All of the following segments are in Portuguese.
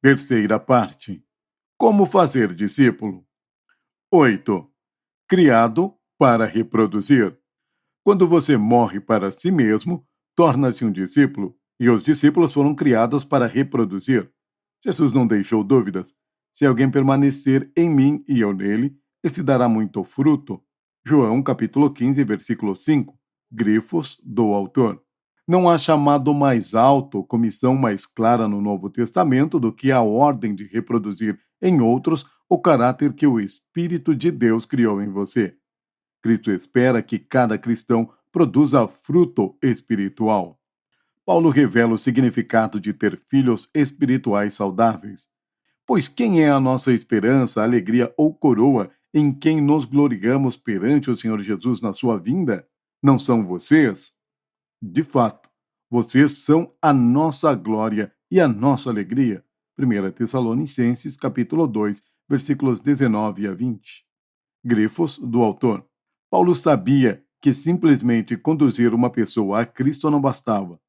Terceira parte. Como fazer discípulo? 8. Criado para reproduzir. Quando você morre para si mesmo, torna-se um discípulo, e os discípulos foram criados para reproduzir. Jesus não deixou dúvidas. Se alguém permanecer em mim e eu nele, esse dará muito fruto. João capítulo 15, versículo 5. Grifos do autor. Não há chamado mais alto, comissão mais clara no Novo Testamento do que a ordem de reproduzir em outros o caráter que o Espírito de Deus criou em você. Cristo espera que cada cristão produza fruto espiritual. Paulo revela o significado de ter filhos espirituais saudáveis. Pois quem é a nossa esperança, alegria ou coroa em quem nos gloriamos perante o Senhor Jesus na sua vinda? Não são vocês? De fato, vocês são a nossa glória e a nossa alegria. 1 Tessalonicenses, capítulo 2, versículos 19 a 20. Grifos do autor. Paulo sabia que simplesmente conduzir uma pessoa a Cristo não bastava.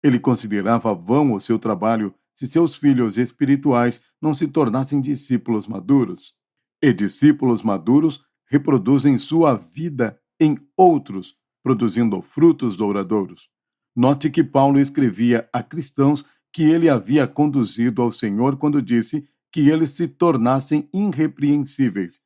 Ele considerava vão o seu trabalho se seus filhos espirituais não se tornassem discípulos maduros. E discípulos maduros reproduzem sua vida em outros, produzindo frutos douradouros. Note que Paulo escrevia a cristãos que ele havia conduzido ao Senhor quando disse que eles se tornassem irrepreensíveis,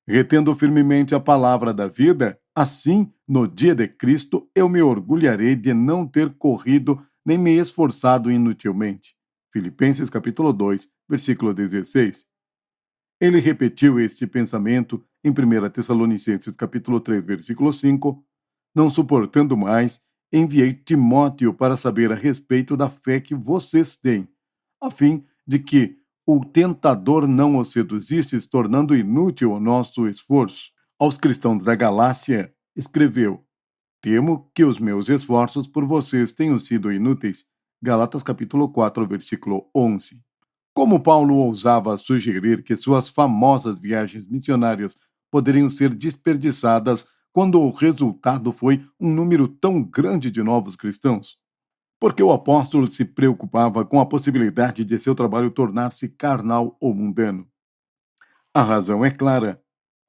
retendo firmemente a palavra da vida. Assim, no dia de Cristo, eu me orgulharei de não ter corrido nem me esforçado inutilmente. Filipenses capítulo 2, versículo 16. Ele repetiu este pensamento em 1 Tessalonicenses capítulo 3, versículo 5. Não suportando mais, enviei Timóteo para saber a respeito da fé que vocês têm, a fim de que o tentador não os seduzisse, tornando inútil o nosso esforço. Aos cristãos da Galácia, escreveu: Temo que os meus esforços por vocês tenham sido inúteis. Gálatas capítulo 4, versículo 11. Como Paulo ousava sugerir que suas famosas viagens missionárias poderiam ser desperdiçadas quando o resultado foi um número tão grande de novos cristãos? Porque o apóstolo se preocupava com a possibilidade de seu trabalho tornar-se carnal ou mundano. A razão é clara.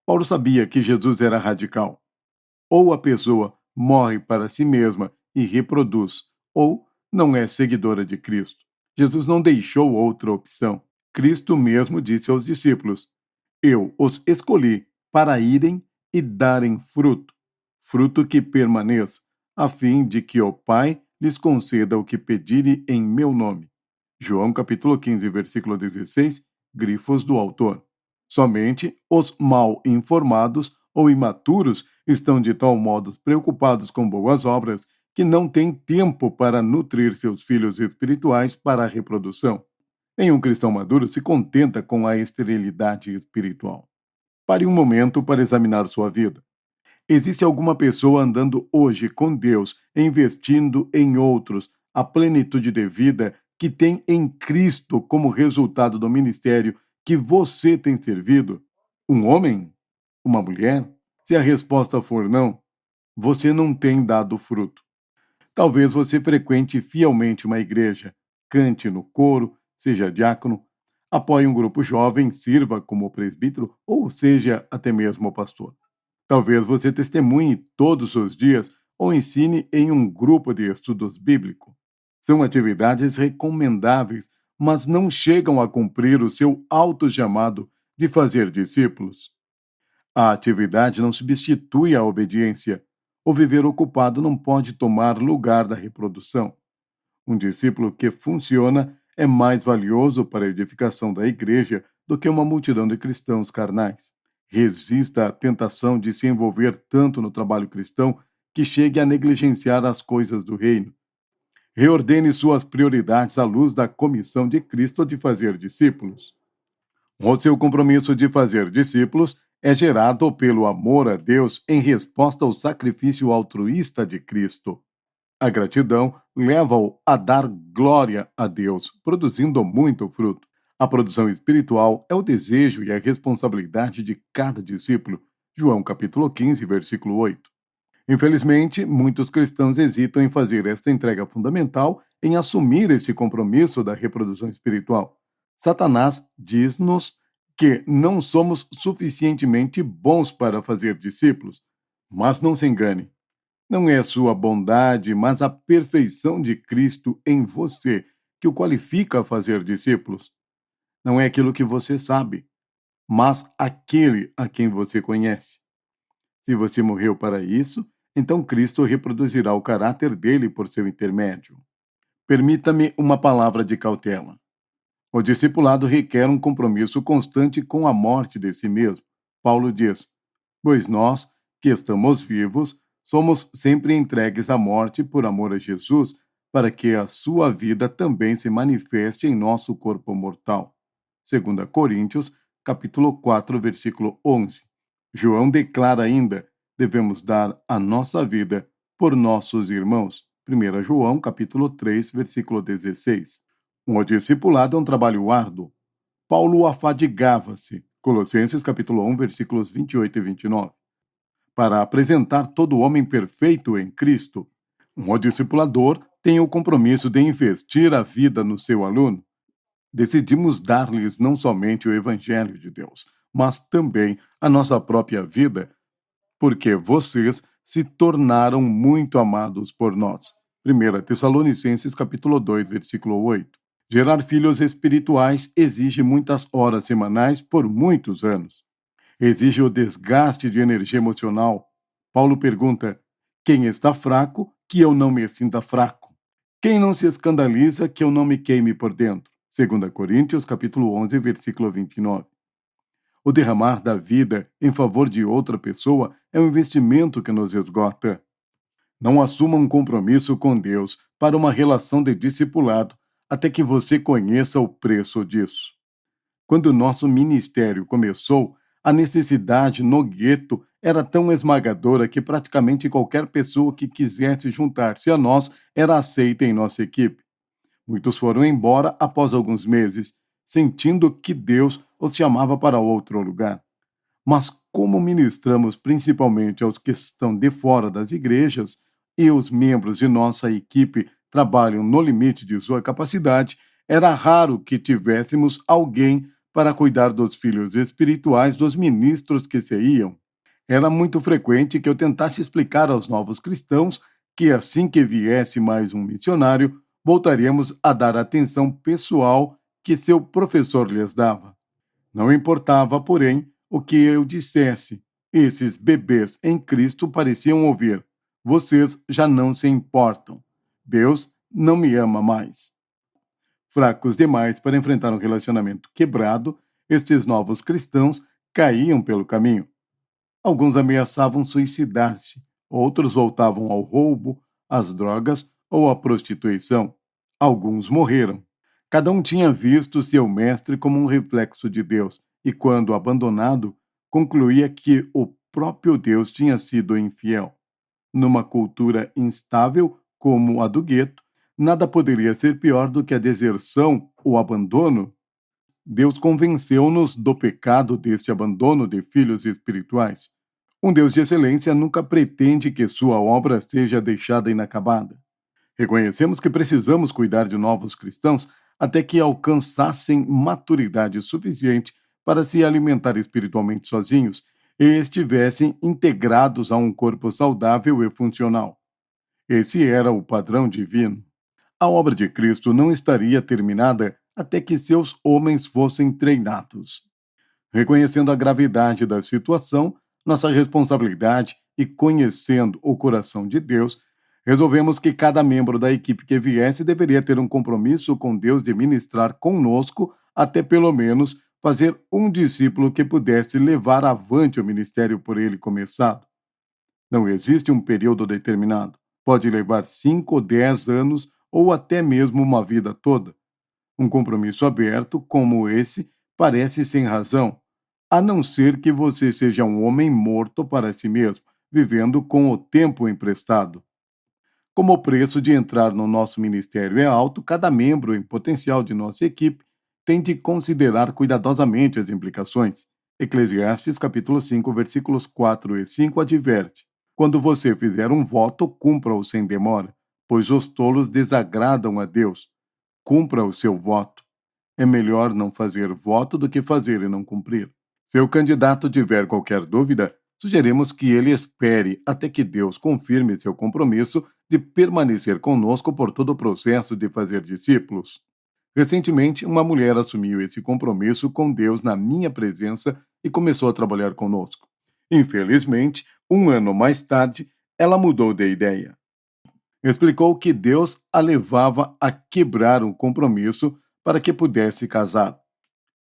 Paulo sabia que Jesus era radical. Ou a pessoa morre para si mesma e reproduz, ou não é seguidora de Cristo. Jesus não deixou outra opção. Cristo mesmo disse aos discípulos: Eu os escolhi para irem e darem fruto, fruto que permaneça, a fim de que o Pai lhes conceda o que pedirem em meu nome. João capítulo 15, versículo 16, grifos do autor. Somente os mal informados ou imaturos estão de tal modo preocupados com boas obras que não têm tempo para nutrir seus filhos espirituais para a reprodução. Nenhum cristão maduro se contenta com a esterilidade espiritual. Pare um momento para examinar sua vida. Existe alguma pessoa andando hoje com Deus, investindo em outros, a plenitude de vida que tem em Cristo como resultado do ministério que você tem servido? Um homem? Uma mulher? Se a resposta for não, você não tem dado fruto. Talvez você frequente fielmente uma igreja, cante no coro, seja diácono, apoie um grupo jovem, sirva como presbítero ou seja até mesmo pastor. Talvez você testemunhe todos os dias ou ensine em um grupo de estudos bíblicos. São atividades recomendáveis, mas não chegam a cumprir o seu alto chamado de fazer discípulos. A atividade não substitui a obediência. O viver ocupado não pode tomar lugar da reprodução. Um discípulo que funciona é mais valioso para a edificação da igreja do que uma multidão de cristãos carnais. Resista à tentação de se envolver tanto no trabalho cristão que chegue a negligenciar as coisas do reino. Reordene suas prioridades à luz da comissão de Cristo de fazer discípulos. O seu compromisso de fazer discípulos é gerado pelo amor a Deus em resposta ao sacrifício altruísta de Cristo. A gratidão leva-o a dar glória a Deus, produzindo muito fruto. A produção espiritual é o desejo e a responsabilidade de cada discípulo. João capítulo 15, versículo 8. Infelizmente, muitos cristãos hesitam em fazer esta entrega fundamental, em assumir esse compromisso da reprodução espiritual. Satanás diz-nos que não somos suficientemente bons para fazer discípulos, mas não se engane. Não é a sua bondade, mas a perfeição de Cristo em você que o qualifica a fazer discípulos. Não é aquilo que você sabe, mas aquele a quem você conhece. Se você morreu para isso, então Cristo reproduzirá o caráter dele por seu intermédio. Permita-me uma palavra de cautela. O discipulado requer um compromisso constante com a morte de si mesmo. Paulo diz: pois nós, que estamos vivos, somos sempre entregues à morte por amor a Jesus, para que a sua vida também se manifeste em nosso corpo mortal. 2 Coríntios, capítulo 4, versículo 11. João declara ainda: devemos dar a nossa vida por nossos irmãos. 1 João, capítulo 3, versículo 16. O discipulado é um trabalho árduo. Paulo afadigava-se. Colossenses capítulo 1, versículos 28 e 29. Para apresentar todo homem perfeito em Cristo, um discipulador tem o compromisso de investir a vida no seu aluno. Decidimos dar-lhes não somente o Evangelho de Deus, mas também a nossa própria vida, porque vocês se tornaram muito amados por nós. 1 Tessalonicenses capítulo 2, versículo 8. Gerar filhos espirituais exige muitas horas semanais por muitos anos. Exige o desgaste de energia emocional. Paulo pergunta: quem está fraco, que eu não me sinta fraco? Quem não se escandaliza, que eu não me queime por dentro? 2 Coríntios, capítulo 11, versículo 29. O derramar da vida em favor de outra pessoa é um investimento que nos esgota. Não assuma um compromisso com Deus para uma relação de discipulado até que você conheça o preço disso. Quando o nosso ministério começou, a necessidade no gueto era tão esmagadora que praticamente qualquer pessoa que quisesse juntar-se a nós era aceita em nossa equipe. Muitos foram embora após alguns meses, sentindo que Deus os chamava para outro lugar. Mas como ministramos principalmente aos que estão de fora das igrejas e os membros de nossa equipe trabalham no limite de sua capacidade, era raro que tivéssemos alguém para cuidar dos filhos espirituais dos ministros que se iam. Era muito frequente que eu tentasse explicar aos novos cristãos que assim que viesse mais um missionário, voltaríamos a dar a atenção pessoal que seu professor lhes dava. Não importava, porém, o que eu dissesse. Esses bebês em Cristo pareciam ouvir: vocês já não se importam. Deus não me ama mais. Fracos demais para enfrentar um relacionamento quebrado, estes novos cristãos caíam pelo caminho. Alguns ameaçavam suicidar-se, outros voltavam ao roubo, às drogas ou à prostituição. Alguns morreram. Cada um tinha visto seu mestre como um reflexo de Deus, e quando abandonado, concluía que o próprio Deus tinha sido infiel. Numa cultura instável como a do gueto, nada poderia ser pior do que a deserção ou abandono. Deus convenceu-nos do pecado deste abandono de filhos espirituais. Um Deus de excelência nunca pretende que sua obra seja deixada inacabada. Reconhecemos que precisamos cuidar de novos cristãos até que alcançassem maturidade suficiente para se alimentar espiritualmente sozinhos e estivessem integrados a um corpo saudável e funcional. Esse era o padrão divino. A obra de Cristo não estaria terminada até que seus homens fossem treinados. Reconhecendo a gravidade da situação, nossa responsabilidade e conhecendo o coração de Deus, resolvemos que cada membro da equipe que viesse deveria ter um compromisso com Deus de ministrar conosco até pelo menos fazer um discípulo que pudesse levar avante o ministério por ele começado. Não existe um período determinado. Pode levar 5 ou 10 anos ou até mesmo uma vida toda. Um compromisso aberto como esse parece sem razão, a não ser que você seja um homem morto para si mesmo, vivendo com o tempo emprestado. Como o preço de entrar no nosso ministério é alto, cada membro em potencial de nossa equipe tem de considerar cuidadosamente as implicações. Eclesiastes capítulo 5, versículos 4 e 5 adverte: quando você fizer um voto, cumpra-o sem demora, pois os tolos desagradam a Deus. Cumpra o seu voto. É melhor não fazer voto do que fazer e não cumprir. Se o candidato tiver qualquer dúvida, sugerimos que ele espere até que Deus confirme seu compromisso de permanecer conosco por todo o processo de fazer discípulos. Recentemente, uma mulher assumiu esse compromisso com Deus na minha presença e começou a trabalhar conosco. Infelizmente, um ano mais tarde, ela mudou de ideia. Explicou que Deus a levava a quebrar um compromisso para que pudesse casar.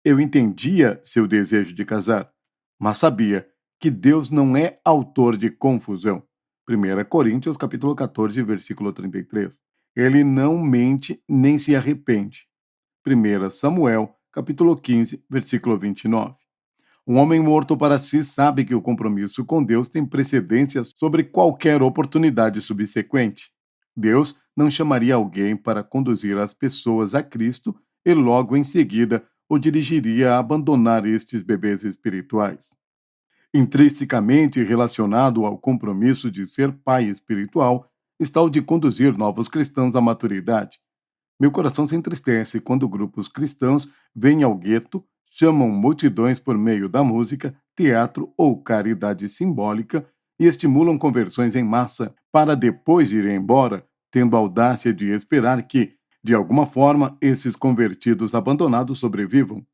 Eu entendia seu desejo de casar, mas sabia que Deus não é autor de confusão. 1 Coríntios capítulo 14, versículo 33. Ele não mente nem se arrepende. 1 Samuel capítulo 15, versículo 29. Um homem morto para si sabe que o compromisso com Deus tem precedência sobre qualquer oportunidade subsequente. Deus não chamaria alguém para conduzir as pessoas a Cristo e logo em seguida o dirigiria a abandonar estes bebês espirituais. Intrinsecamente relacionado ao compromisso de ser pai espiritual está o de conduzir novos cristãos à maturidade. Meu coração se entristece quando grupos cristãos vêm ao gueto, chamam multidões por meio da música, teatro ou caridade simbólica e estimulam conversões em massa para depois ir embora, tendo a audácia de esperar que, de alguma forma, esses convertidos abandonados sobrevivam.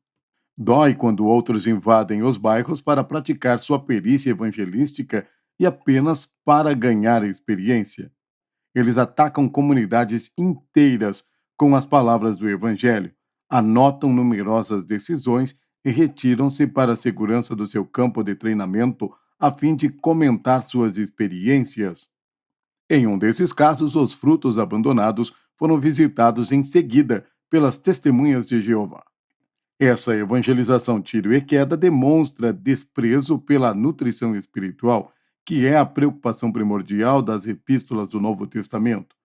Dói quando outros invadem os bairros para praticar sua perícia evangelística e apenas para ganhar experiência. Eles atacam comunidades inteiras com as palavras do Evangelho, anotam numerosas decisões e retiram-se para a segurança do seu campo de treinamento a fim de comentar suas experiências. Em um desses casos, os frutos abandonados foram visitados em seguida pelas testemunhas de Jeová. Essa evangelização tiro e queda demonstra desprezo pela nutrição espiritual, que é a preocupação primordial das epístolas do Novo Testamento.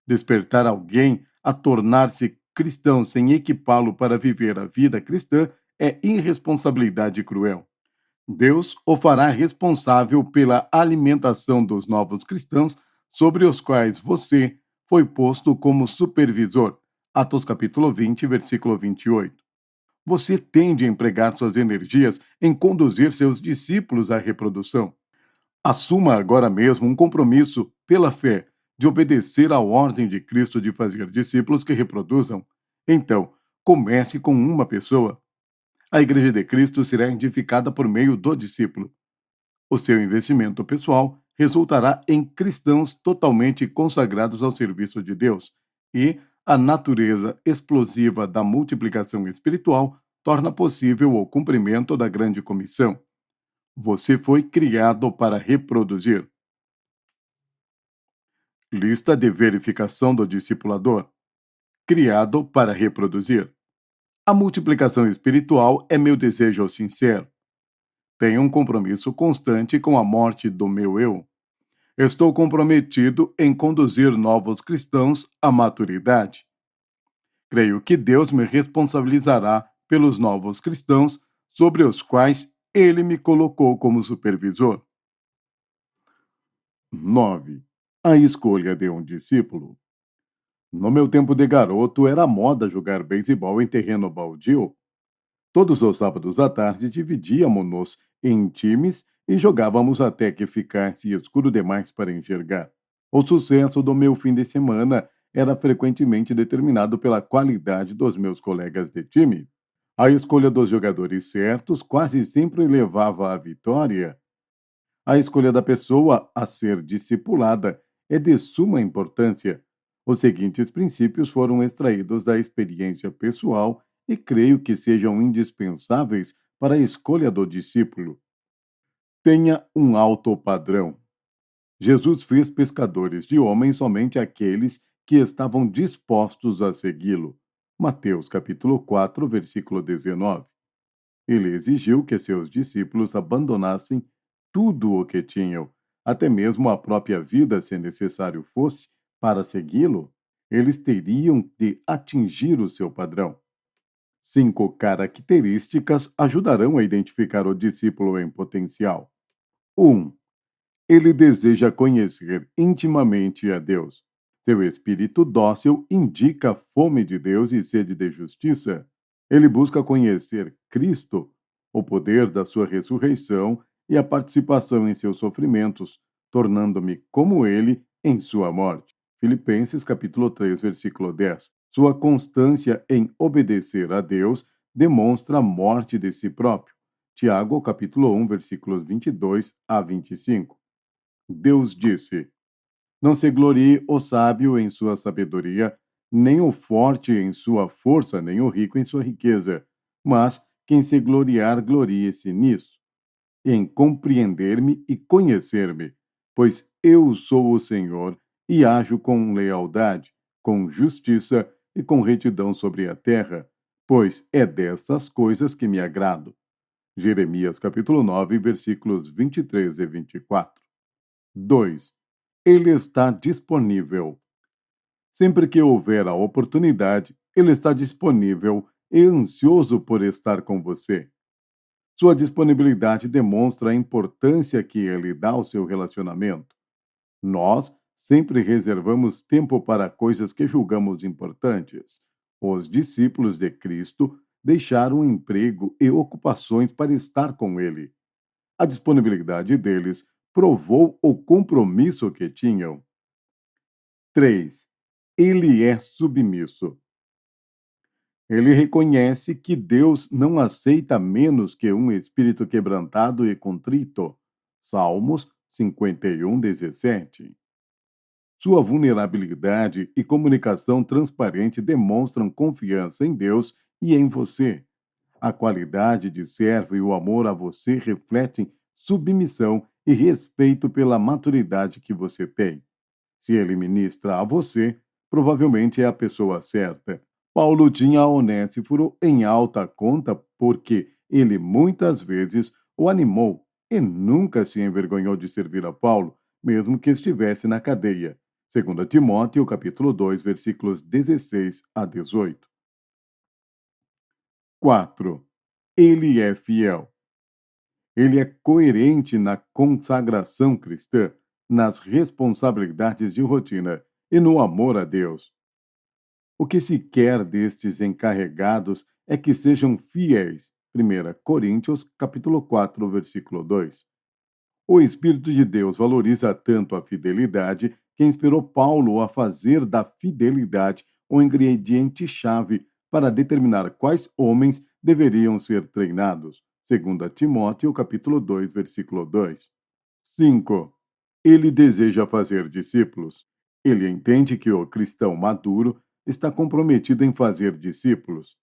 Despertar alguém a tornar-se cristão sem equipá-lo para viver a vida cristã é irresponsabilidade cruel. Deus o fará responsável pela alimentação dos novos cristãos sobre os quais você foi posto como supervisor. Atos capítulo 20, versículo 28. Você tende a empregar suas energias em conduzir seus discípulos à reprodução. Assuma agora mesmo um compromisso, pela fé, de obedecer à ordem de Cristo de fazer discípulos que reproduzam. Então, comece com uma pessoa. A Igreja de Cristo será edificada por meio do discípulo. O seu investimento pessoal resultará em cristãos totalmente consagrados ao serviço de Deus, e a natureza explosiva da multiplicação espiritual torna possível o cumprimento da grande comissão. Você foi criado para reproduzir. Lista de verificação do discipulador. Criado para reproduzir. A multiplicação espiritual é meu desejo sincero. Tenho um compromisso constante com a morte do meu eu. Estou comprometido em conduzir novos cristãos à maturidade. Creio que Deus me responsabilizará pelos novos cristãos sobre os quais ele me colocou como supervisor. 9. A escolha de um discípulo. No meu tempo de garoto, era moda jogar beisebol em terreno baldio. Todos os sábados à tarde dividíamos-nos em times e jogávamos até que ficasse escuro demais para enxergar. O sucesso do meu fim de semana era frequentemente determinado pela qualidade dos meus colegas de time. A escolha dos jogadores certos quase sempre levava à vitória. A escolha da pessoa a ser discipulada é de suma importância. Os seguintes princípios foram extraídos da experiência pessoal e creio que sejam indispensáveis para a escolha do discípulo. Tenha um alto padrão. Jesus fez pescadores de homens somente aqueles que estavam dispostos a segui-lo. Mateus capítulo 4, versículo 19. Ele exigiu que seus discípulos abandonassem tudo o que tinham, até mesmo a própria vida, se necessário fosse, para segui-lo. Eles teriam de atingir o seu padrão. 5 características ajudarão a identificar o discípulo em potencial. 1. Ele deseja conhecer intimamente a Deus. Seu espírito dócil indica fome de Deus e sede de justiça. Ele busca conhecer Cristo, o poder da sua ressurreição e a participação em seus sofrimentos, tornando-me como ele em sua morte. Filipenses capítulo 3, versículo 10. Sua constância em obedecer a Deus demonstra a morte de si próprio. Tiago capítulo 1, versículos 22 a 25. Deus disse: Não se glorie o sábio em sua sabedoria, nem o forte em sua força, nem o rico em sua riqueza. Mas quem se gloriar, glorie-se nisso, em compreender-me e conhecer-me, pois eu sou o Senhor e ajo com lealdade, com justiça e com retidão sobre a terra, pois é dessas coisas que me agrado. Jeremias capítulo 9, versículos 23 e 24. 2. Ele está disponível. Sempre que houver a oportunidade, ele está disponível e ansioso por estar com você. Sua disponibilidade demonstra a importância que ele dá ao seu relacionamento. Nós sempre reservamos tempo para coisas que julgamos importantes. Os discípulos de Cristo deixaram emprego e ocupações para estar com ele. A disponibilidade deles provou o compromisso que tinham. 3. Ele é submisso. Ele reconhece que Deus não aceita menos que um espírito quebrantado e contrito. Salmos 51, 17. Sua vulnerabilidade e comunicação transparente demonstram confiança em Deus e em você. A qualidade de servo e o amor a você refletem submissão e respeito pela maturidade que você tem. Se ele ministra a você, provavelmente é a pessoa certa. Paulo tinha Onésiforo em alta conta porque ele muitas vezes o animou e nunca se envergonhou de servir a Paulo, mesmo que estivesse na cadeia. 2 Timóteo, capítulo 2, versículos 16 a 18. 4. Ele é fiel. Ele é coerente na consagração cristã, nas responsabilidades de rotina e no amor a Deus. O que se quer destes encarregados é que sejam fiéis. 1 Coríntios, capítulo 4, versículo 2. O Espírito de Deus valoriza tanto a fidelidade que inspirou Paulo a fazer da fidelidade o ingrediente-chave para determinar quais homens deveriam ser treinados. 2 Timóteo, capítulo 2, versículo 2. 5. Ele deseja fazer discípulos. Ele entende que o cristão maduro está comprometido em fazer discípulos.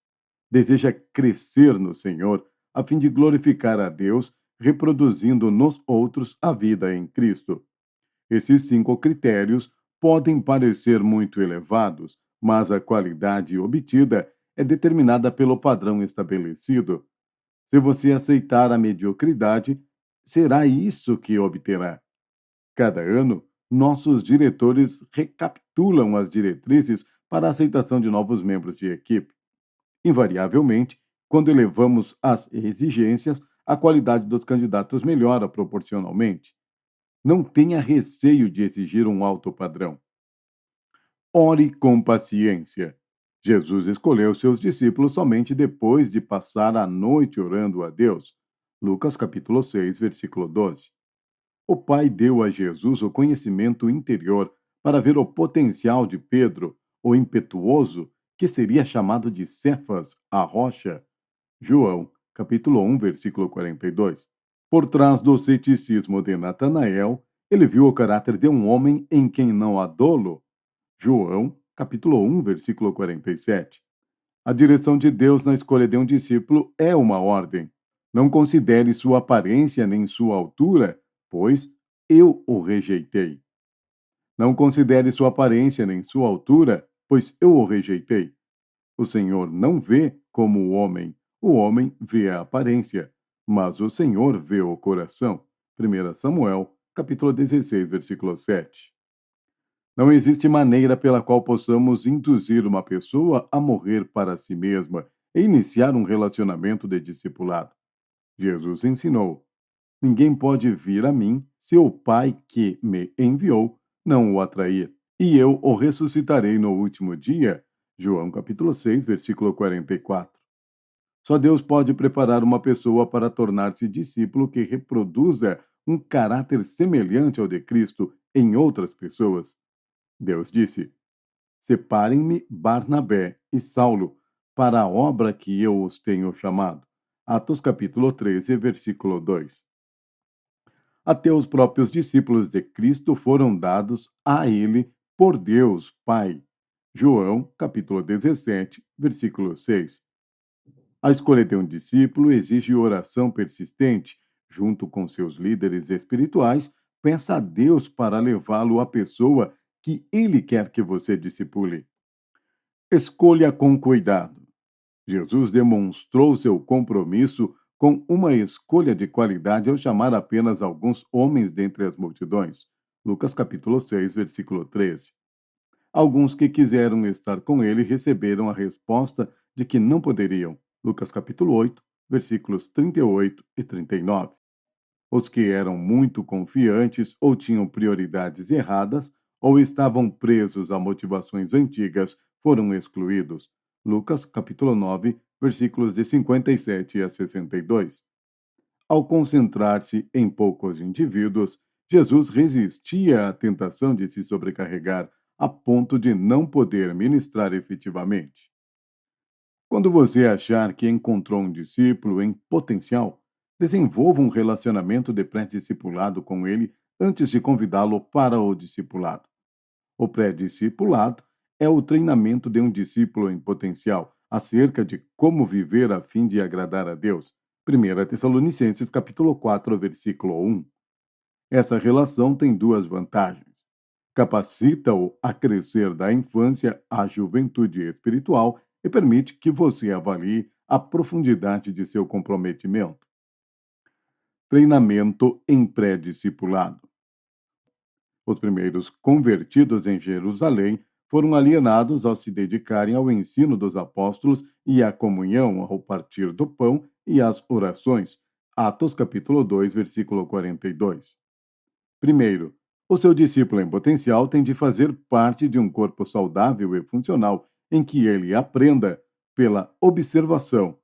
Deseja crescer no Senhor a fim de glorificar a Deus, reproduzindo nos outros a vida em Cristo. Esses 5 critérios podem parecer muito elevados, mas a qualidade obtida é determinada pelo padrão estabelecido. Se você aceitar a mediocridade, será isso que obterá. Cada ano, nossos diretores recapitulam as diretrizes para a aceitação de novos membros de equipe. Invariavelmente, quando elevamos as exigências, a qualidade dos candidatos melhora proporcionalmente. Não tenha receio de exigir um alto padrão. Ore com paciência. Jesus escolheu seus discípulos somente depois de passar a noite orando a Deus. Lucas capítulo 6, versículo 12. O Pai deu a Jesus o conhecimento interior para ver o potencial de Pedro, o impetuoso, que seria chamado de Cefas, a rocha. João, capítulo 1, versículo 42. Por trás do ceticismo de Natanael, ele viu o caráter de um homem em quem não há dolo. João, capítulo 1, versículo 47. A direção de Deus na escolha de um discípulo é uma ordem. Não considere sua aparência nem sua altura, pois eu o rejeitei. Não considere sua aparência nem sua altura, pois eu o rejeitei. O Senhor não vê como o homem vê a aparência, mas o Senhor vê o coração. 1 Samuel, capítulo 16, versículo 7. Não existe maneira pela qual possamos induzir uma pessoa a morrer para si mesma e iniciar um relacionamento de discipulado. Jesus ensinou: Ninguém pode vir a mim se o Pai que me enviou não o atrair, e eu o ressuscitarei no último dia. João capítulo 6, versículo 44. Só Deus pode preparar uma pessoa para tornar-se discípulo que reproduza um caráter semelhante ao de Cristo em outras pessoas. Deus disse: Separem-me Barnabé e Saulo para a obra que eu os tenho chamado. Atos capítulo 13, versículo 2. Até os próprios discípulos de Cristo foram dados a ele por Deus Pai. João, capítulo 17, versículo 6. A escolha de um discípulo exige oração persistente, junto com seus líderes espirituais, peça a Deus para levá-lo à pessoa que ele quer que você discipule. Escolha com cuidado. Jesus demonstrou seu compromisso com uma escolha de qualidade ao chamar apenas alguns homens dentre as multidões. Lucas capítulo 6, versículo 13. Alguns que quiseram estar com ele receberam a resposta de que não poderiam. Lucas capítulo 8, versículos 38 e 39. Os que eram muito confiantes ou tinham prioridades erradas ou estavam presos a motivações antigas foram excluídos. Lucas capítulo 9, versículos de 57 a 62. Ao concentrar-se em poucos indivíduos, Jesus resistia à tentação de se sobrecarregar a ponto de não poder ministrar efetivamente. Quando você achar que encontrou um discípulo em potencial, desenvolva um relacionamento de pré-discipulado com ele antes de convidá-lo para o discipulado. O pré-discipulado é o treinamento de um discípulo em potencial acerca de como viver a fim de agradar a Deus. 1 Tessalonicenses capítulo 4, versículo 1. Essa relação tem duas vantagens. Capacita-o a crescer da infância à juventude espiritual e permite que você avalie a profundidade de seu comprometimento. Treinamento em pré-discipulado. Os primeiros convertidos em Jerusalém foram alienados ao se dedicarem ao ensino dos apóstolos e à comunhão, ao partir do pão e às orações. Atos capítulo 2, versículo 42. Primeiro, o seu discípulo em potencial tem de fazer parte de um corpo saudável e funcional, em que ele aprenda, pela observação,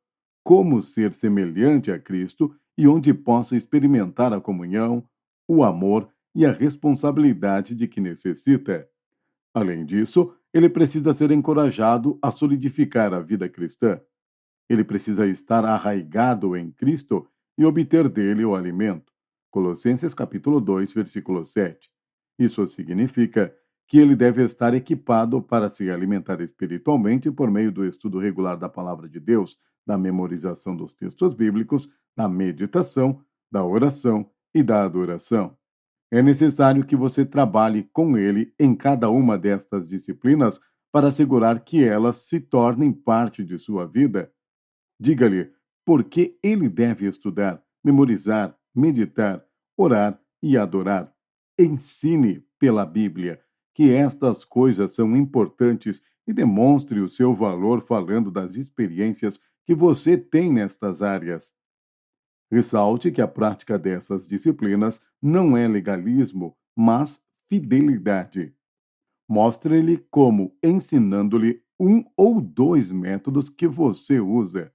como ser semelhante a Cristo e onde possa experimentar a comunhão, o amor e a responsabilidade de que necessita. Além disso, ele precisa ser encorajado a solidificar a vida cristã. Ele precisa estar arraigado em Cristo e obter dele o alimento. Colossenses capítulo 2, versículo 7. Isso significa que ele deve estar equipado para se alimentar espiritualmente por meio do estudo regular da palavra de Deus, da memorização dos textos bíblicos, da meditação, da oração e da adoração. É necessário que você trabalhe com ele em cada uma destas disciplinas para assegurar que elas se tornem parte de sua vida. Diga-lhe por que ele deve estudar, memorizar, meditar, orar e adorar. Ensine pela Bíblia que estas coisas são importantes e demonstre o seu valor falando das experiências que você tem nestas áreas. Ressalte que a prática dessas disciplinas não é legalismo, mas fidelidade. Mostre-lhe como ensinando-lhe um ou dois métodos que você usa.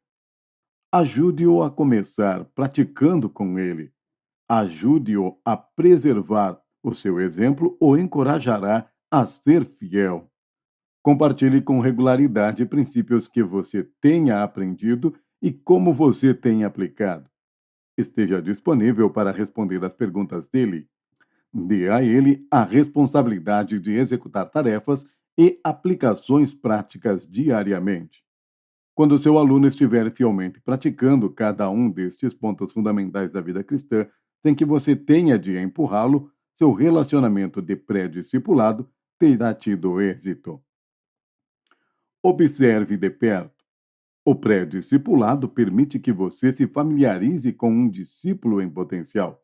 Ajude-o a começar praticando com ele. Ajude-o a preservar. O seu exemplo o encorajará a ser fiel. Compartilhe com regularidade princípios que você tenha aprendido e como você tem aplicado. Esteja disponível para responder às perguntas dele. Dê a ele a responsabilidade de executar tarefas e aplicações práticas diariamente. Quando seu aluno estiver fielmente praticando cada um destes pontos fundamentais da vida cristã, sem que você tenha de empurrá-lo, seu relacionamento de pré-discipulado terá tido êxito. Observe de perto. O pré-discipulado permite que você se familiarize com um discípulo em potencial.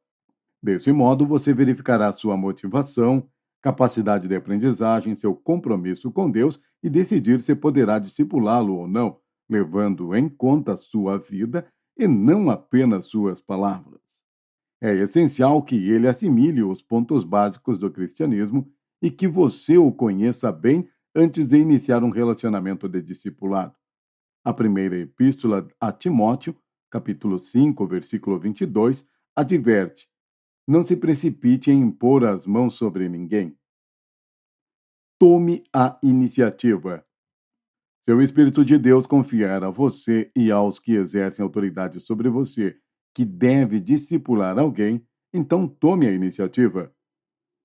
Desse modo, você verificará sua motivação, capacidade de aprendizagem, seu compromisso com Deus e decidir se poderá discipulá-lo ou não, levando em conta sua vida e não apenas suas palavras. É essencial que ele assimile os pontos básicos do cristianismo e que você o conheça bem antes de iniciar um relacionamento de discipulado. A primeira epístola a Timóteo, capítulo 5, versículo 22, adverte: não se precipite em impor as mãos sobre ninguém. Tome a iniciativa. Se o Espírito de Deus confiar a você e aos que exercem autoridade sobre você que deve discipular alguém, então tome a iniciativa.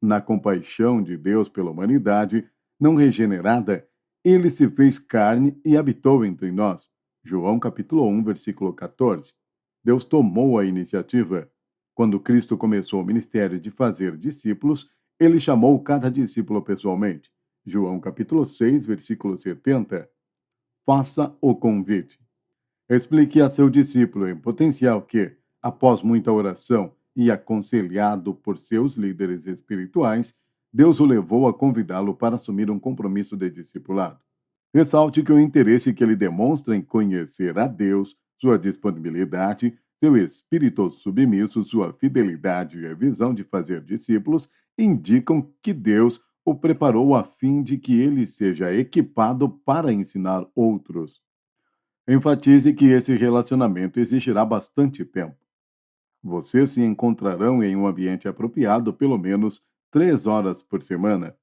Na compaixão de Deus pela humanidade não regenerada, ele se fez carne e habitou entre nós. João capítulo 1, versículo 14. Deus tomou a iniciativa. Quando Cristo começou o ministério de fazer discípulos, ele chamou cada discípulo pessoalmente. João capítulo 6, versículo 70. Faça o convite. Explique a seu discípulo em potencial que, após muita oração e aconselhado por seus líderes espirituais, Deus o levou a convidá-lo para assumir um compromisso de discipulado. Ressalte que o interesse que ele demonstra em conhecer a Deus, sua disponibilidade, seu espírito submisso, sua fidelidade e a visão de fazer discípulos indicam que Deus o preparou a fim de que ele seja equipado para ensinar outros. Enfatize que esse relacionamento exigirá bastante tempo. Vocês se encontrarão em um ambiente apropriado pelo menos 3 horas por semana.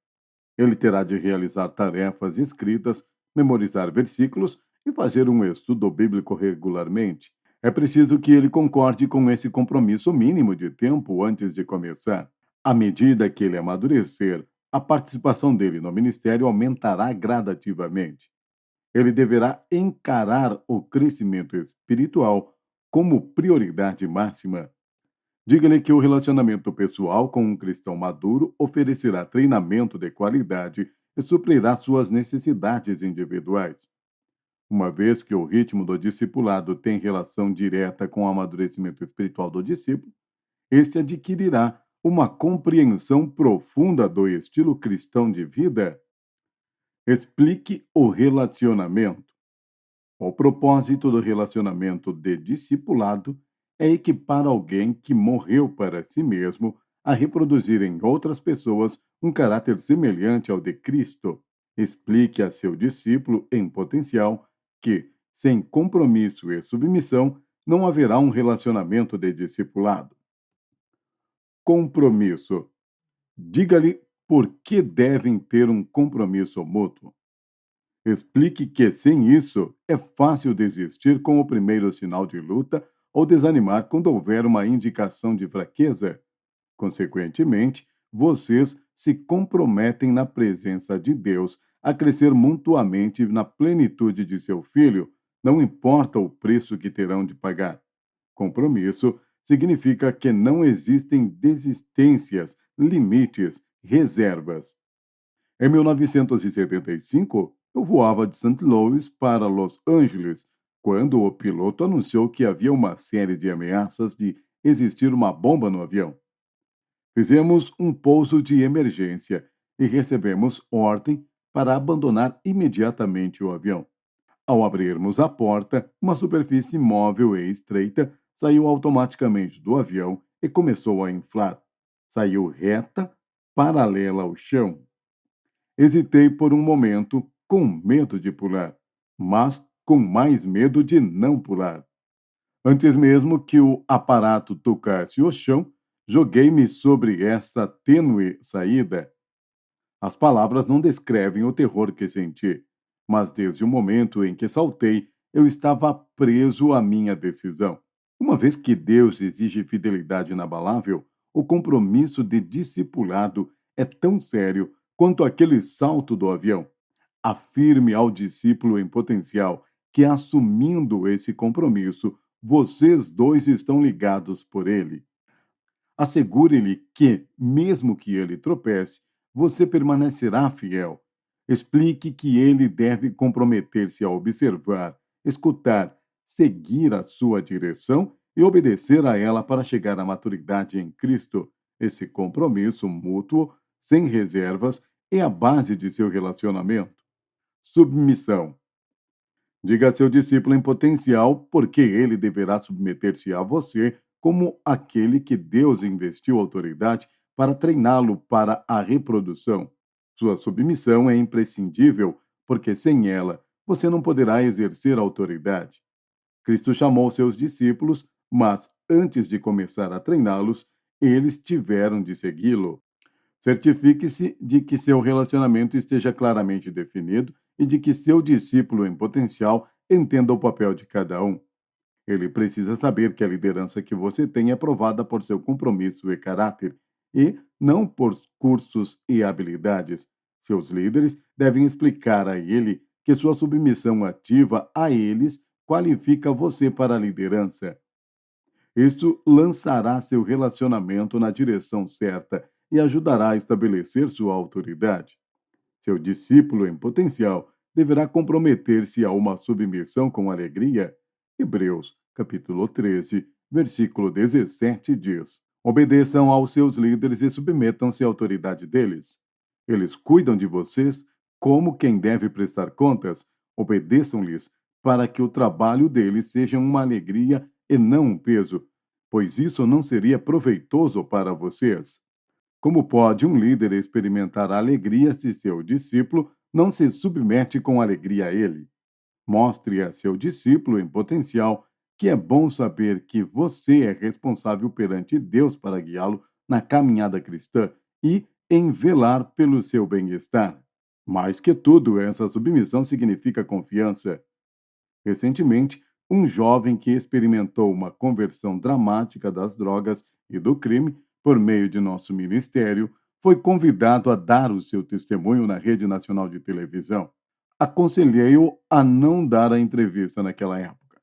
Ele terá de realizar tarefas escritas, memorizar versículos e fazer um estudo bíblico regularmente. É preciso que ele concorde com esse compromisso mínimo de tempo antes de começar. À medida que ele amadurecer, a participação dele no ministério aumentará gradativamente. Ele deverá encarar o crescimento espiritual como prioridade máxima. Diga-lhe que o relacionamento pessoal com um cristão maduro oferecerá treinamento de qualidade e suprirá suas necessidades individuais. Uma vez que o ritmo do discipulado tem relação direta com o amadurecimento espiritual do discípulo, este adquirirá uma compreensão profunda do estilo cristão de vida. Explique o relacionamento. O propósito do relacionamento de discipulado é equipar alguém que morreu para si mesmo a reproduzir em outras pessoas um caráter semelhante ao de Cristo. Explique a seu discípulo em potencial que, sem compromisso e submissão, não haverá um relacionamento de discipulado. Compromisso. Diga-lhe por que devem ter um compromisso mútuo. Explique que, sem isso, é fácil desistir com o primeiro sinal de luta ou desanimar quando houver uma indicação de fraqueza. Consequentemente, vocês se comprometem na presença de Deus a crescer mutuamente na plenitude de seu filho, não importa o preço que terão de pagar. Compromisso significa que não existem desistências, limites, reservas. Em 1975, eu voava de St. Louis para Los Angeles, quando o piloto anunciou que havia uma série de ameaças de existir uma bomba no avião. Fizemos um pouso de emergência e recebemos ordem para abandonar imediatamente o avião. Ao abrirmos a porta, uma superfície móvel e estreita saiu automaticamente do avião e começou a inflar. Saiu reta, paralela ao chão. Hesitei por um momento, com medo de pular, mas com mais medo de não pular. Antes mesmo que o aparato tocasse o chão, joguei-me sobre essa tênue saída. As palavras não descrevem o terror que senti, mas desde o momento em que saltei, eu estava preso à minha decisão. Uma vez que Deus exige fidelidade inabalável, o compromisso de discipulado é tão sério quanto aquele salto do avião. Afirme ao discípulo em potencial que, assumindo esse compromisso, vocês dois estão ligados por ele. Assegure-lhe que, mesmo que ele tropece, você permanecerá fiel. Explique que ele deve comprometer-se a observar, escutar, seguir a sua direção e obedecer a ela para chegar à maturidade em Cristo. Esse compromisso mútuo, sem reservas, é a base de seu relacionamento. Submissão. Diga a seu discípulo em potencial porque ele deverá submeter-se a você como aquele que Deus investiu autoridade para treiná-lo para a reprodução. Sua submissão é imprescindível, porque sem ela você não poderá exercer autoridade. Cristo chamou seus discípulos, mas antes de começar a treiná-los, eles tiveram de segui-lo. Certifique-se de que seu relacionamento esteja claramente definido e de que seu discípulo em potencial entenda o papel de cada um. Ele precisa saber que a liderança que você tem é provada por seu compromisso e caráter, e não por cursos e habilidades. Seus líderes devem explicar a ele que sua submissão ativa a eles qualifica você para a liderança. Isso lançará seu relacionamento na direção certa e ajudará a estabelecer sua autoridade. Seu discípulo em potencial deverá comprometer-se a uma submissão com alegria. Hebreus, capítulo 13, versículo 17 diz: Obedeçam aos seus líderes e submetam-se à autoridade deles. Eles cuidam de vocês como quem deve prestar contas. Obedeçam-lhes para que o trabalho deles seja uma alegria e não um peso, pois isso não seria proveitoso para vocês. Como pode um líder experimentar alegria se seu discípulo não se submete com alegria a ele? Mostre a seu discípulo em potencial que é bom saber que você é responsável perante Deus para guiá-lo na caminhada cristã e em velar pelo seu bem-estar. Mais que tudo, essa submissão significa confiança. Recentemente, um jovem que experimentou uma conversão dramática das drogas e do crime por meio de nosso ministério foi convidado a dar o seu testemunho na rede nacional de televisão. Aconselhei-o a não dar a entrevista naquela época.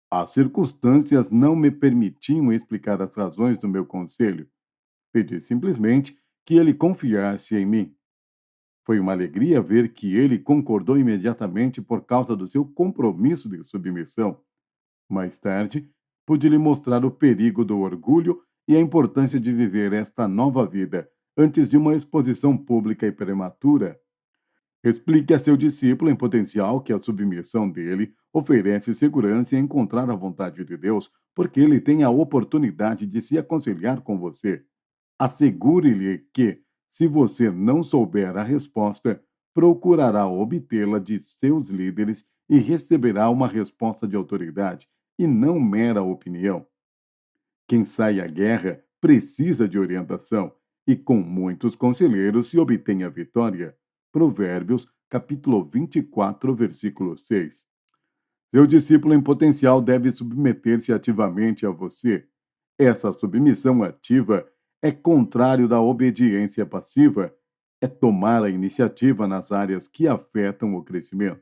As circunstâncias não me permitiam explicar as razões do meu conselho. Pedi simplesmente que ele confiasse em mim. Foi uma alegria ver que ele concordou imediatamente por causa do seu compromisso de submissão. Mais tarde, pude lhe mostrar o perigo do orgulho e a importância de viver esta nova vida antes de uma exposição pública e prematura. Explique a seu discípulo em potencial que a submissão dele oferece segurança em encontrar a vontade de Deus, porque ele tem a oportunidade de se aconselhar com você. Assegure-lhe que, se você não souber a resposta, procurará obtê-la de seus líderes e receberá uma resposta de autoridade, e não mera opinião. Quem sai à guerra precisa de orientação, e com muitos conselheiros se obtém a vitória. Provérbios, capítulo 24, versículo 6. Seu discípulo em potencial deve submeter-se ativamente a você. Essa submissão ativa é contrário da obediência passiva, é tomar a iniciativa nas áreas que afetam o crescimento.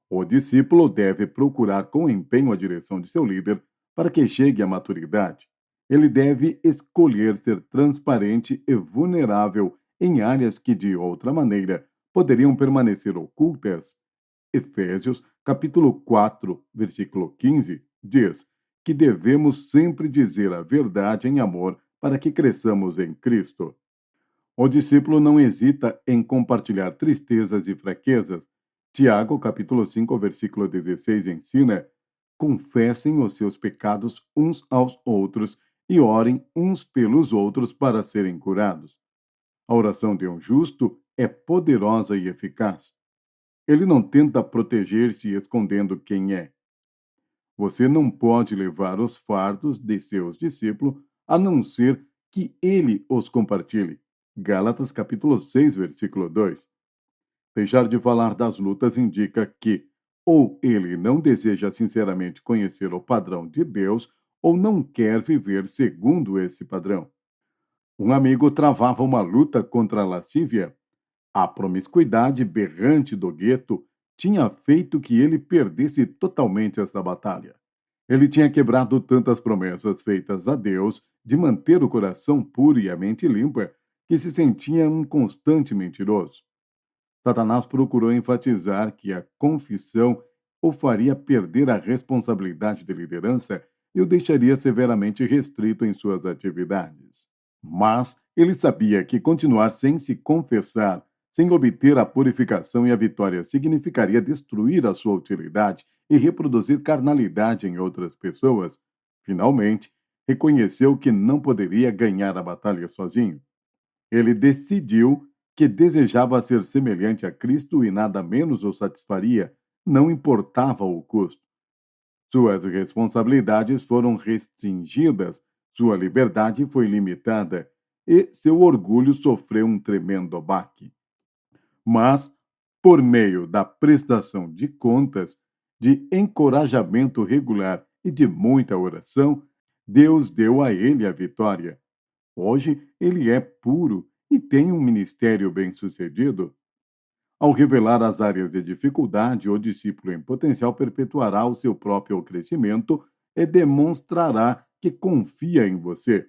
O discípulo deve procurar com empenho a direção de seu líder para que chegue à maturidade. Ele deve escolher ser transparente e vulnerável em áreas que, de outra maneira, poderiam permanecer ocultas. Efésios, capítulo 4, versículo 15, diz que devemos sempre dizer a verdade em amor para que cresçamos em Cristo. O discípulo não hesita em compartilhar tristezas e fraquezas. Tiago, capítulo 5, versículo 16, ensina: confessem os seus pecados uns aos outros e orem uns pelos outros para serem curados. A oração de um justo é poderosa e eficaz. Ele não tenta proteger-se escondendo quem é. Você não pode levar os fardos de seus discípulos a não ser que ele os compartilhe. Gálatas capítulo 6, versículo 2. Deixar de falar das lutas indica que ou ele não deseja sinceramente conhecer o padrão de Deus ou não quer viver segundo esse padrão. Um amigo travava uma luta contra a lascívia. A promiscuidade berrante do gueto tinha feito que ele perdesse totalmente essa batalha. Ele tinha quebrado tantas promessas feitas a Deus de manter o coração puro e a mente limpa que se sentia um constante mentiroso. Satanás procurou enfatizar que a confissão o faria perder a responsabilidade de liderança e o deixaria severamente restrito em suas atividades. Mas ele sabia que continuar sem se confessar, sem obter a purificação e a vitória, significaria destruir a sua utilidade e reproduzir carnalidade em outras pessoas. Finalmente, reconheceu que não poderia ganhar a batalha sozinho. Ele decidiu que desejava ser semelhante a Cristo e nada menos o satisfaria. não importava o custo. Suas responsabilidades foram restringidas, sua liberdade foi limitada e seu orgulho sofreu um tremendo baque. Mas, por meio da prestação de contas, de encorajamento regular e de muita oração, Deus deu a ele a vitória. Hoje ele é puro e tem um ministério bem-sucedido. Ao revelar as áreas de dificuldade, o discípulo em potencial perpetuará o seu próprio crescimento e demonstrará que confia em você.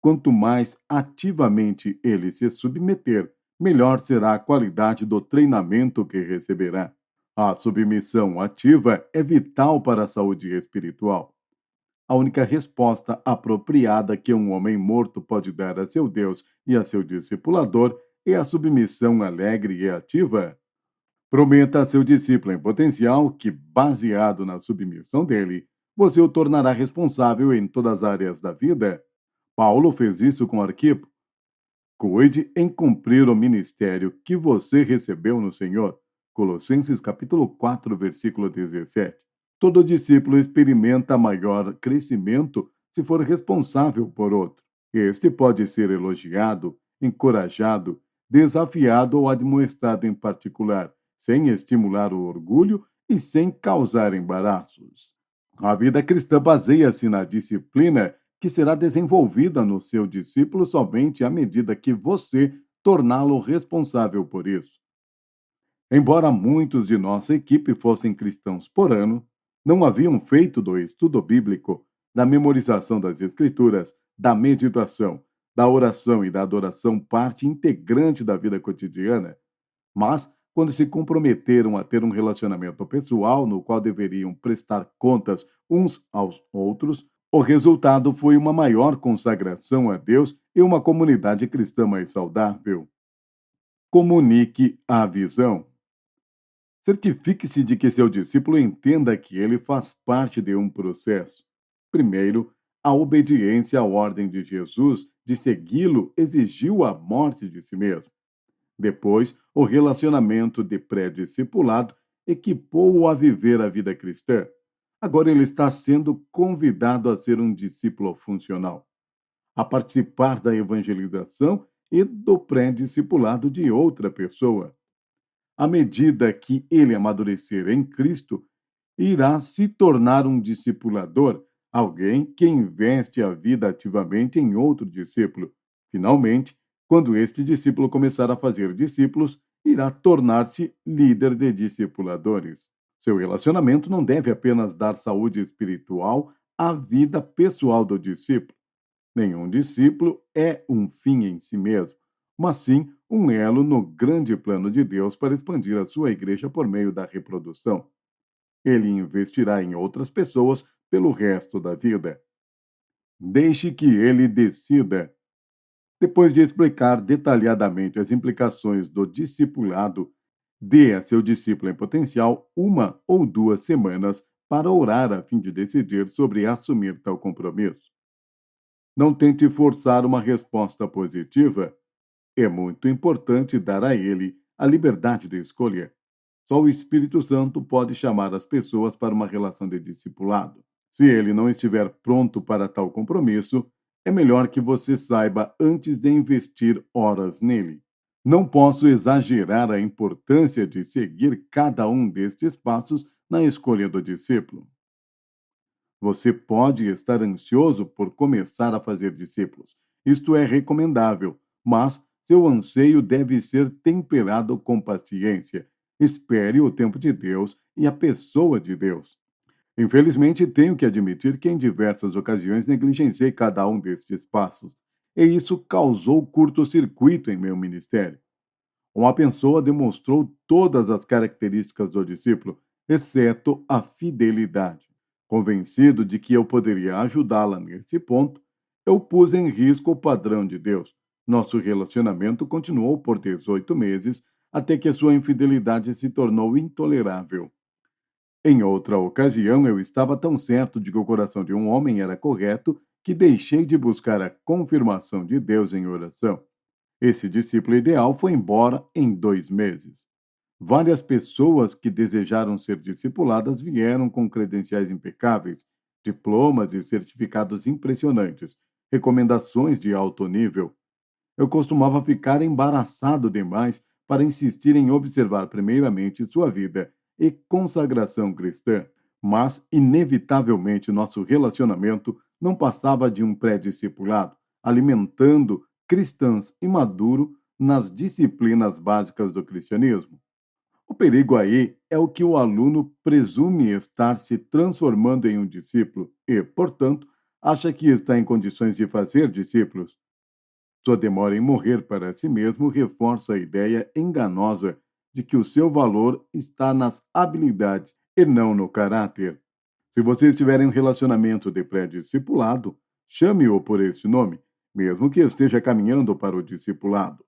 Quanto mais ativamente ele se submeter, melhor será a qualidade do treinamento que receberá. A submissão ativa é vital para a saúde espiritual. A única resposta apropriada que um homem morto pode dar a seu Deus e a seu discipulador é a submissão alegre e ativa. Prometa a seu discípulo em potencial que, baseado na submissão dele, você o tornará responsável em todas as áreas da vida. Paulo fez isso com Arquipo. Cuide em cumprir o ministério que você recebeu no Senhor. Colossenses capítulo 4, versículo 17. Todo discípulo experimenta maior crescimento se for responsável por outro. Este pode ser elogiado, encorajado, desafiado ou admoestado em particular, sem estimular o orgulho e sem causar embaraços. A vida cristã baseia-se na disciplina que será desenvolvida no seu discípulo somente à medida que você torná-lo responsável por isso. Embora muitos de nossa equipe fossem cristãos por ano, não haviam feito do estudo bíblico, da memorização das Escrituras, da meditação, da oração e da adoração parte integrante da vida cotidiana. Mas, quando se comprometeram a ter um relacionamento pessoal no qual deveriam prestar contas uns aos outros, o resultado foi uma maior consagração a Deus e uma comunidade cristã mais saudável. Comunique a visão. Certifique-se de que seu discípulo entenda que ele faz parte de um processo. Primeiro, a obediência à ordem de Jesus de segui-lo exigiu a morte de si mesmo. Depois, o relacionamento de pré-discipulado equipou-o a viver a vida cristã. Agora ele está sendo convidado a ser um discípulo funcional, a participar da evangelização e do pré-discipulado de outra pessoa. À medida que ele amadurecer em Cristo, irá se tornar um discipulador, alguém que investe a vida ativamente em outro discípulo. Finalmente, quando este discípulo começar a fazer discípulos, irá tornar-se líder de discipuladores. Seu relacionamento não deve apenas dar saúde espiritual à vida pessoal do discípulo. Nenhum discípulo é um fim em si mesmo, mas sim um elo no grande plano de Deus para expandir a sua igreja por meio da reprodução. Ele investirá em outras pessoas pelo resto da vida. Deixe que ele decida. Depois de explicar detalhadamente as implicações do discipulado, dê a seu discípulo em potencial 1 ou 2 semanas para orar a fim de decidir sobre assumir tal compromisso. Não tente forçar uma resposta positiva. É muito importante dar a ele a liberdade de escolher. Só o Espírito Santo pode chamar as pessoas para uma relação de discipulado. Se ele não estiver pronto para tal compromisso, é melhor que você saiba antes de investir horas nele. Não posso exagerar a importância de seguir cada um destes passos na escolha do discípulo. Você pode estar ansioso por começar a fazer discípulos. Isto é recomendável, mas seu anseio deve ser temperado com paciência. Espere o tempo de Deus e a pessoa de Deus. Infelizmente, tenho que admitir que em diversas ocasiões negligenciei cada um destes passos, e isso causou curto-circuito em meu ministério. Uma pessoa demonstrou todas as características do discípulo, exceto a fidelidade. Convencido de que eu poderia ajudá-la nesse ponto, eu pus em risco o padrão de Deus. Nosso relacionamento continuou por 18 meses, até que a sua infidelidade se tornou intolerável. Em outra ocasião, eu estava tão certo de que o coração de um homem era correto que deixei de buscar a confirmação de Deus em oração. Esse discípulo ideal foi embora em 2 meses. Várias pessoas que desejaram ser discipuladas vieram com credenciais impecáveis, diplomas e certificados impressionantes, recomendações de alto nível. Eu costumava ficar embaraçado demais para insistir em observar primeiramente sua vida e consagração cristã, mas, inevitavelmente, nosso relacionamento não passava de um pré-discipulado, alimentando cristãs imaduro nas disciplinas básicas do cristianismo. O perigo aí é o que o aluno presume estar se transformando em um discípulo e, portanto, acha que está em condições de fazer discípulos. Sua demora em morrer para si mesmo reforça a ideia enganosa de que o seu valor está nas habilidades e não no caráter. Se você estiver em um relacionamento de pré-discipulado, chame-o por esse nome, mesmo que esteja caminhando para o discipulado.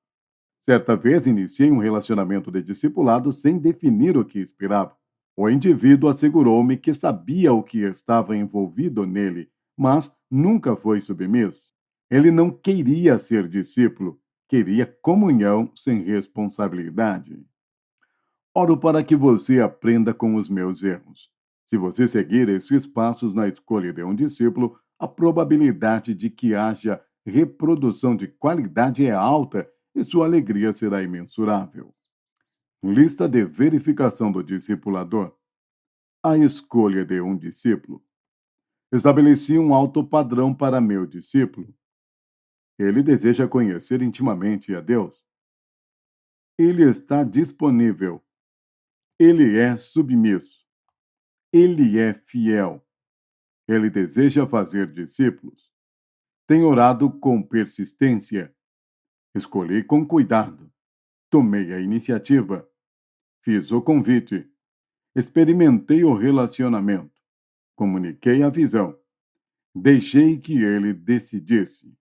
Certa vez iniciei um relacionamento de discipulado sem definir o que esperava. O indivíduo assegurou-me que sabia o que estava envolvido nele, mas nunca foi submisso. Ele não queria ser discípulo, queria comunhão sem responsabilidade. Oro para que você aprenda com os meus erros. Se você seguir esses passos na escolha de um discípulo, a probabilidade de que haja reprodução de qualidade é alta e sua alegria será imensurável. Lista de verificação do discipulador. A escolha de um discípulo. Estabeleci um alto padrão para meu discípulo. Ele deseja conhecer intimamente a Deus. Ele está disponível. Ele é submisso. Ele é fiel. Ele deseja fazer discípulos. Tem orado com persistência. Escolhi com cuidado. Tomei a iniciativa. Fiz o convite. Experimentei o relacionamento. Comuniquei a visão. Deixei que ele decidisse.